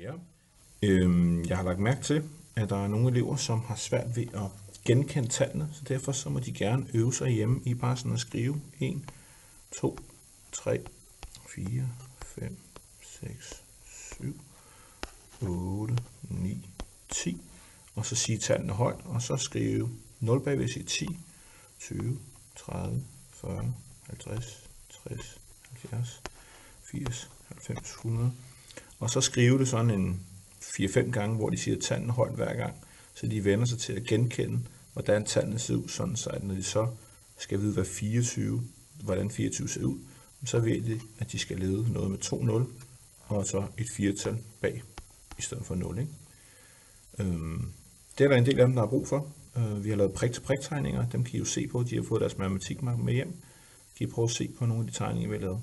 Ja. Jeg har lagt mærke til, at der er nogle elever, som har svært ved at genkende tallene, så derfor så må de gerne øve sig hjemme i bare sådan at skrive 1, 2, 3, 4, 5, 6, 7, 8, 9, 10, og så sige tallene højt, og så skrive 0 bagved, sige 10, 20, 30, 40, 50, 60, 70, 80, 90, 100, og så skrive det sådan en 4-5 gange, hvor de siger tallene højt hver gang, så de vender sig til at genkende, hvordan tallene ser ud, sådan så at når de så skal vide, hvordan 24 ser ud, så ved de, at de skal lede noget med 2 0, og så et 4-tal bag, i stedet for 0. Ikke? Det er der en del af dem, der har brug for. Vi har lavet prik-til-prik-tegninger, dem kan I jo se på, de har fået deres matematik med hjem. Kan I prøve at se på nogle af de tegninger, vi har lavet.